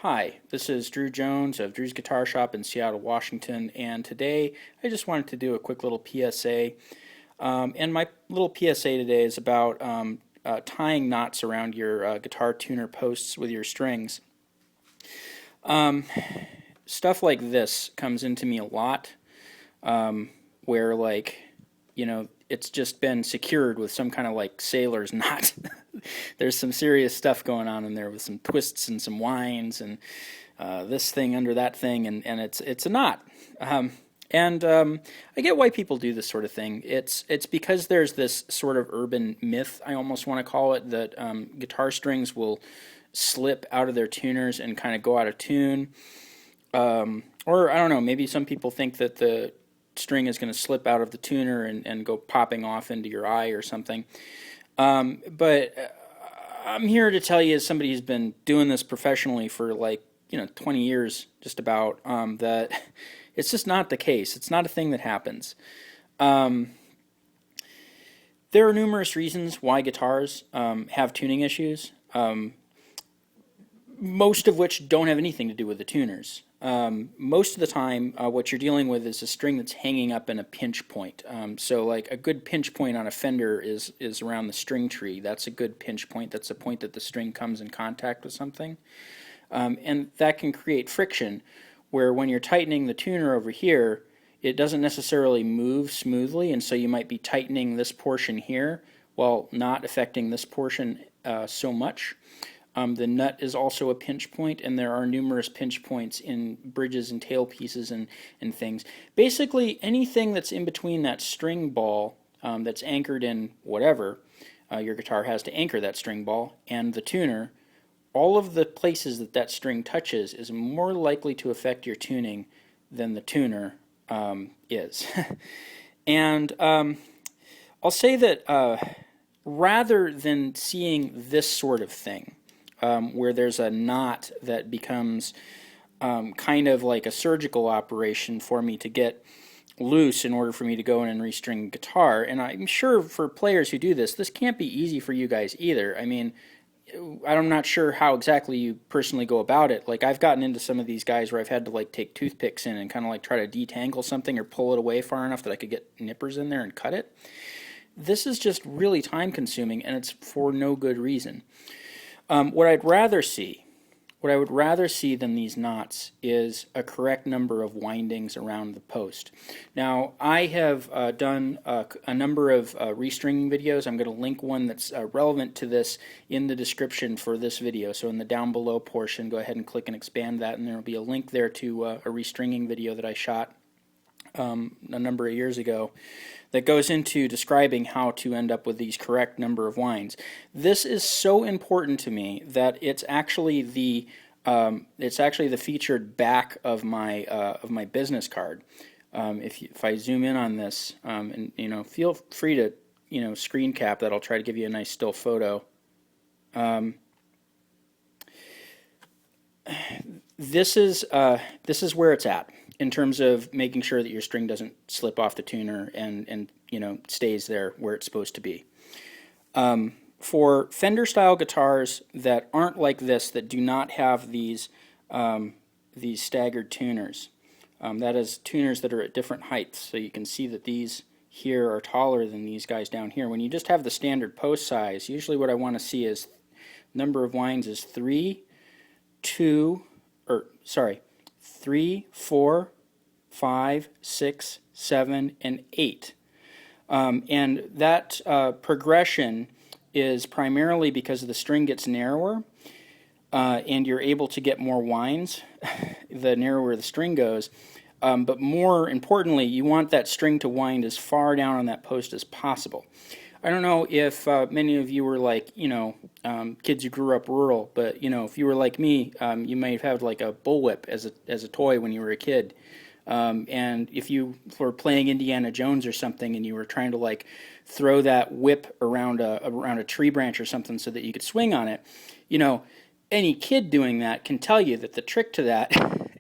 Hi, this is Drew Jones of Drew's Guitar Shop in Seattle, Washington, and today I just wanted to do a quick little PSA. And my little PSA today is about tying knots around your guitar tuner posts with your strings. Stuff like this comes into me a lot, where it's just been secured with some kind of like sailor's knot. There's some serious stuff going on in there with some twists and some winds and this thing under that thing, and it's a knot. I get why people do this sort of thing. It's because there's this sort of urban myth, I almost want to call it, that guitar strings will slip out of their tuners and kind of go out of tune. Or I don't know, maybe some people think that the string is going to slip out of the tuner and go popping off into your eye or something. But I'm here to tell you, as somebody who's been doing this professionally for 20 years just about, that it's just not the case. It's not a thing that happens. There are numerous reasons why guitars have tuning issues, most of which don't have anything to do with the tuners. Most of the time, what you're dealing with is a string that's hanging up in a pinch point. So like a good pinch point on a Fender is around the string tree. That's a good pinch point. That's a point that the string comes in contact with something. And that can create friction, where when you're tightening the tuner over here, it doesn't necessarily move smoothly, and so you might be tightening this portion here while not affecting this portion so much. The nut is also a pinch point, and there are numerous pinch points in bridges and tailpieces and things. Basically, anything that's in between that string ball that's anchored in whatever your guitar has to anchor that string ball and the tuner, all of the places that that string touches is more likely to affect your tuning than the tuner is. And I'll say that rather than seeing this sort of thing, where there's a knot that becomes kind of like a surgical operation for me to get loose in order for me to go in and restring guitar. And I'm sure for players who do this, this can't be easy for you guys either. I mean, I'm not sure how exactly you personally go about it. Like, I've gotten into some of these guys where I've had to like take toothpicks in and kind of like try to detangle something or pull it away far enough that I could get nippers in there and cut it. This is just really time consuming, and it's for no good reason. What I would rather see than these knots is a correct number of windings around the post. Now, I have done a number of restringing videos. I'm going to link one that's relevant to this in the description for this video. So in the down below portion, go ahead and click and expand that, and there will be a link there to a restringing video that I shot a number of years ago that goes into describing how to end up with these correct number of winds. This is so important to me that it's actually the featured back of my business card. If I zoom in on this, and feel free to screen cap that. I'll try to give you a nice still photo. This is where it's at in terms of making sure that your string doesn't slip off the tuner and stays there where it's supposed to be. For Fender style guitars that aren't like this, that do not have these staggered tuners, that is tuners that are at different heights, so you can see that these here are taller than these guys down here. When you just have the standard post size, usually what I want to see is number of winds is 3, 4, 5, 6, 7, and 8. And that progression is primarily because the string gets narrower, and you're able to get more winds the narrower the string goes. But more importantly, you want that string to wind as far down on that post as possible. I don't know if many of you were like, kids who grew up rural, but if you were like me, you might have had like a bullwhip as a toy when you were a kid. And if you were playing Indiana Jones or something, and you were trying to like throw that whip around a tree branch or something so that you could swing on it, any kid doing that can tell you that the trick to that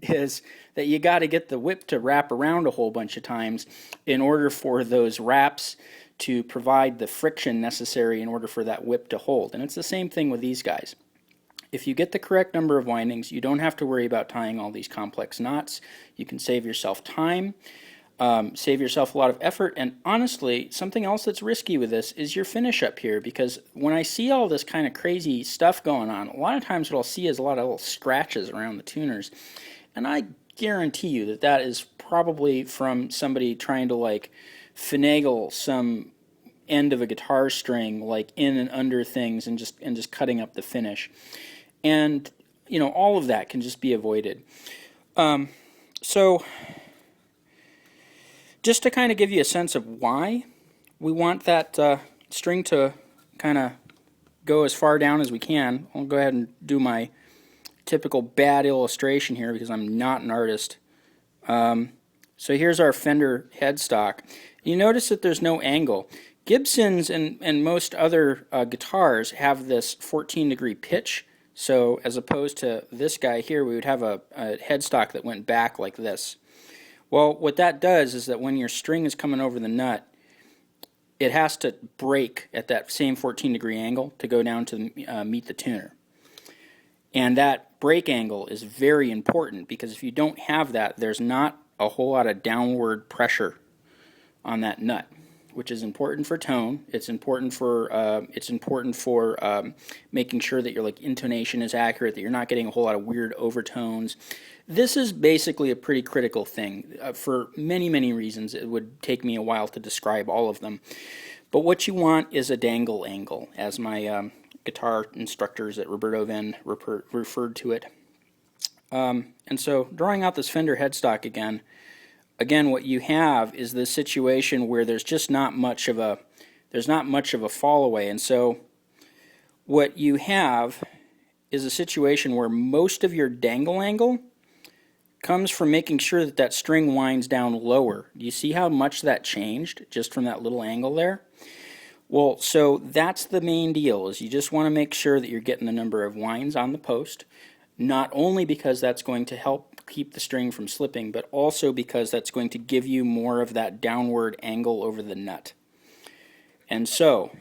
is that you got to get the whip to wrap around a whole bunch of times in order for those wraps to provide the friction necessary in order for that whip to hold. And it's the same thing with these guys. if you get the correct number of windings, you don't have to worry about tying all these complex knots. You can save yourself time, save yourself a lot of effort, and honestly, something else that's risky with this is your finish up here, because when I see all this kind of crazy stuff going on, a lot of times what I'll see is a lot of little scratches around the tuners, and I guarantee you that that is probably from somebody trying to like finagle some end of a guitar string like in and under things and just cutting up the finish. And you know, all of that can just be avoided. So just to kind of give you a sense of why we want that string to kind of go as far down as we can, I'll go ahead and do my typical bad illustration here because I'm not an artist. So here's our Fender headstock. You notice that there's no angle. Gibsons and most other guitars have this 14-degree pitch. So as opposed to this guy here, we would have a headstock that went back like this. Well, what that does is that when your string is coming over the nut, it has to break at that same 14-degree angle to go down to meet the tuner. And that break angle is very important, because if you don't have that, there's not a whole lot of downward pressure on that nut, which is important for tone. It's important for making sure that your like intonation is accurate, that you're not getting a whole lot of weird overtones. This is basically a pretty critical thing for many reasons. It would take me a while to describe all of them. But what you want is a dangle angle, as my guitar instructors at Roberto referred to it. And so drawing out this Fender headstock again, what you have is this situation where there's just not much of a fall away. And so what you have is a situation where most of your dangle angle comes from making sure that that string winds down lower. Do you see how much that changed just from that little angle there? Well, so that's the main deal, is you just want to make sure that you're getting the number of winds on the post, not only because that's going to help keep the string from slipping, but also because that's going to give you more of that downward angle over the nut. And so,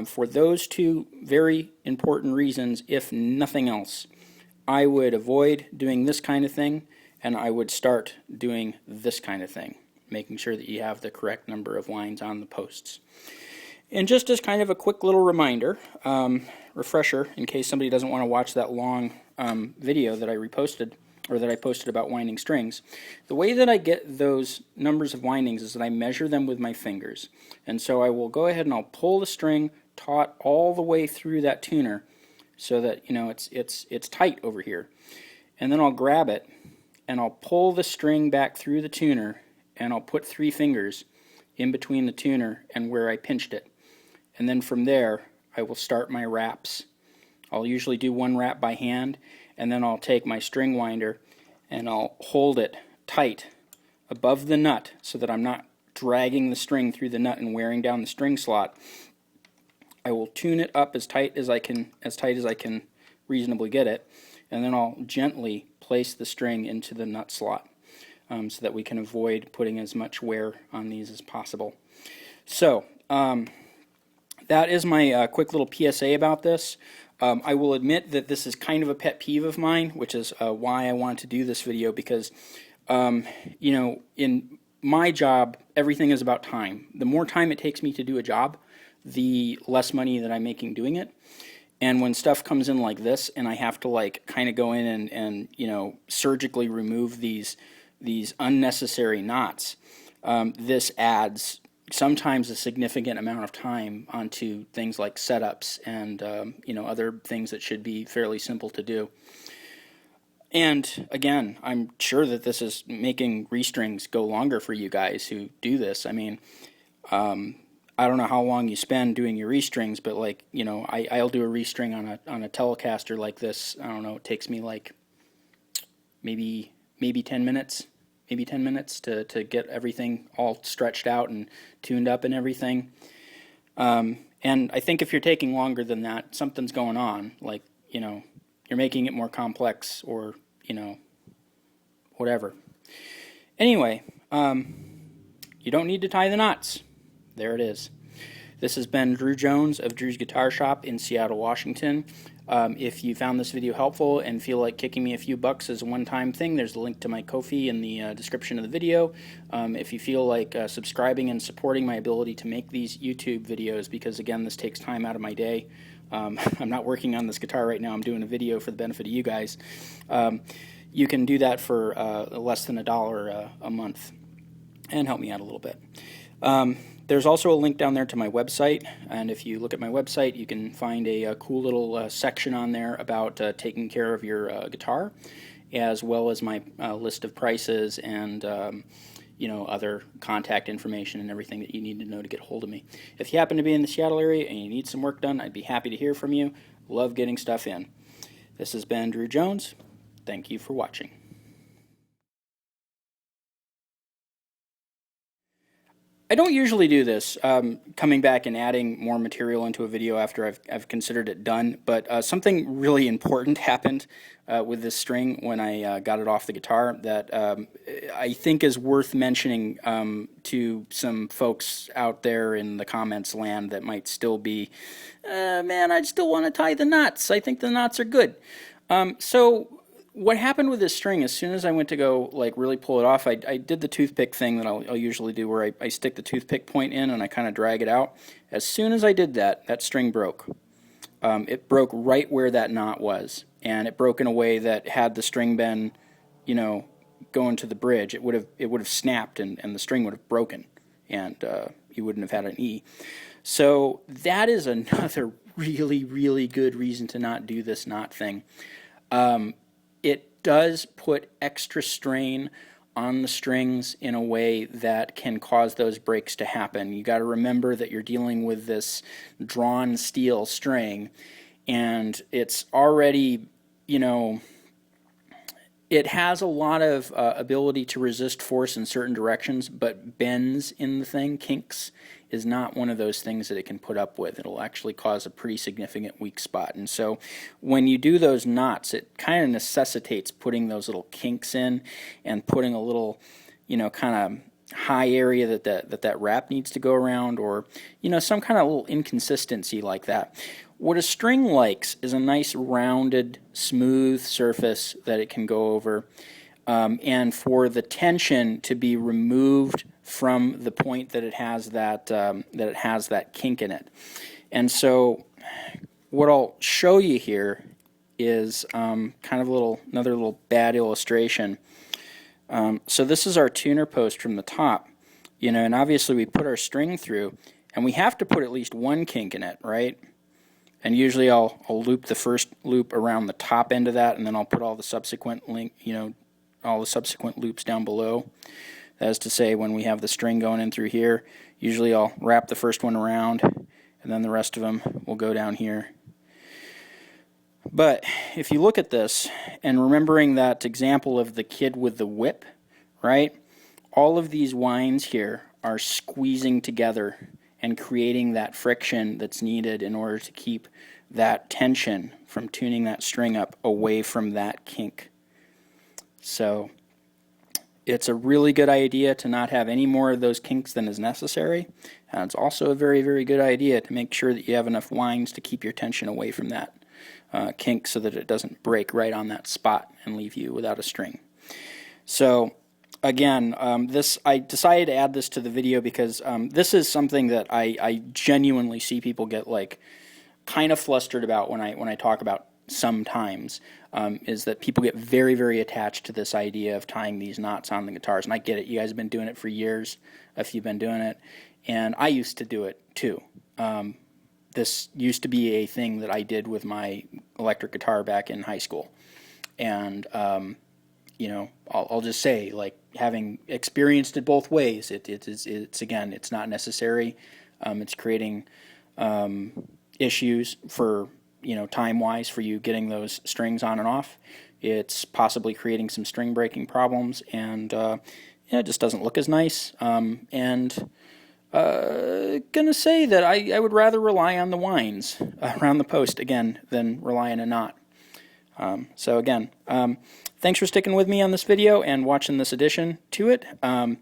for those two very important reasons, if nothing else, I would avoid doing this kind of thing, and I would start doing this kind of thing, making sure that you have the correct number of winds on the posts. And just as kind of a quick little reminder, refresher, in case somebody doesn't want to watch that long video that I reposted, or that I posted about winding strings, the way that I get those numbers of windings is that I measure them with my fingers. And so I will go ahead and I'll pull the string taut all the way through that tuner so that, you know, it's tight over here. And then I'll grab it and I'll pull the string back through the tuner, and I'll put 3 fingers in between the tuner and where I pinched it. And then from there, I will start my wraps. I'll usually do 1 wrap by hand, and then I'll take my string winder and I'll hold it tight above the nut so that I'm not dragging the string through the nut and wearing down the string slot. I will tune it up as tight as I can reasonably get it, and then I'll gently place the string into the nut slot so that we can avoid putting as much wear on these as possible. So that is my quick little PSA about this. I will admit that this is kind of a pet peeve of mine, which is why I wanted to do this video, because you know, in my job, everything is about time. The more time it takes me to do a job, the less money that I'm making doing it. And when stuff comes in like this, and I have to like kind of go in and you know, surgically remove these unnecessary knots, this adds sometimes a significant amount of time onto things like setups and you know, other things that should be fairly simple to do. And again, I'm sure that this is making restrings go longer for you guys who do this. I mean, I don't know how long you spend doing your restrings, but like, you know, I'll do a restring on a Telecaster like this. I don't know, it takes me like maybe 10 minutes. Maybe 10 minutes to get everything all stretched out and tuned up and everything. And I think if you're taking longer than that, something's going on. Like, you know, you're making it more complex, or, you know, whatever. Anyway, you don't need to tie the knots. There it is. This has been Drew Jones of Drew's Guitar Shop in Seattle, Washington. If you found this video helpful and feel like kicking me a few bucks as a one-time thing, there's a link to my Ko-fi in the description of the video. If you feel like subscribing and supporting my ability to make these YouTube videos, because again, this takes time out of my day. I'm not working on this guitar right now. I'm doing a video for the benefit of you guys. You can do that for less than $1 a month and help me out a little bit. There's also a link down there to my website, and if you look at my website, you can find a cool little section on there about taking care of your guitar, as well as my list of prices and other contact information and everything that you need to know to get a hold of me. If you happen to be in the Seattle area and you need some work done, I'd be happy to hear from you. Love getting stuff in. This has been Drew Jones. Thank you for watching. I don't usually do this, coming back and adding more material into a video after I've considered it done, but something really important happened with this string when I got it off the guitar that I think is worth mentioning to some folks out there in the comments land that might still be, man, I still want to tie the knots. I think the knots are good. So what happened with this string, as soon as I went to go like really pull it off, I did the toothpick thing that I'll usually do, where I stick the toothpick point in and I kind of drag it out. As soon as I did that, that string broke. It broke right where that knot was, and it broke in a way that had the string been, going to the bridge, it would have snapped and the string would have broken, and you wouldn't have had an E. So that is another really, really good reason to not do this knot thing. It does put extra strain on the strings in a way that can cause those breaks to happen. You got to remember that you're dealing with this drawn steel string, and it's already, it has a lot of ability to resist force in certain directions, but bends in the thing, kinks, is not one of those things that it can put up with. It'll actually cause a pretty significant weak spot. And so when you do those knots, it kind of necessitates putting those little kinks in and putting a little, kind of high area that wrap needs to go around, or, some kind of little inconsistency like that. What a string likes is a nice rounded, smooth surface that it can go over, and for the tension to be removed from the point that it has that kink in it. And so what I'll show you here is kind of another little bad illustration. So this is our tuner post from the top, and obviously we put our string through, and we have to put at least one kink in it, right? And usually I'll loop the first loop around the top end of that, and then I'll put all the subsequent all the subsequent loops down below. That is to say, when we have the string going in through here, usually I'll wrap the first one around, and then the rest of them will go down here. But if you look at this, and remembering that example of the kid with the whip, right? All of these winds here are squeezing together and creating that friction that's needed in order to keep that tension from tuning that string up away from that kink. So it's a really good idea to not have any more of those kinks than is necessary, and it's also a very, very good idea to make sure that you have enough winds to keep your tension away from that kink so that it doesn't break right on that spot and leave you without a string. So again, I decided to add this to the video because this is something that I genuinely see people get like kind of flustered about when I talk about sometimes, is that people get very, very attached to this idea of tying these knots on the guitars. And I get it. You guys have been doing it for years if you've been doing it. And I used to do it too. This used to be a thing that I did with my electric guitar back in high school. And, I'll just say, like, having experienced it both ways, it's again, it's not necessary. It's creating issues for, time-wise for you getting those strings on and off. It's possibly creating some string breaking problems, and it just doesn't look as nice. Gonna say that I would rather rely on the winds around the post again than rely on a knot. So again, thanks for sticking with me on this video and watching this addition to it. And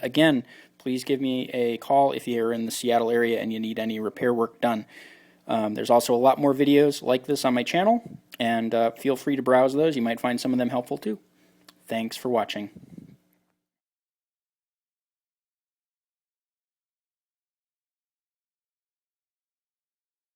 again, please give me a call if you're in the Seattle area and you need any repair work done. There's also a lot more videos like this on my channel, and feel free to browse those. You might find some of them helpful too. Thanks for watching.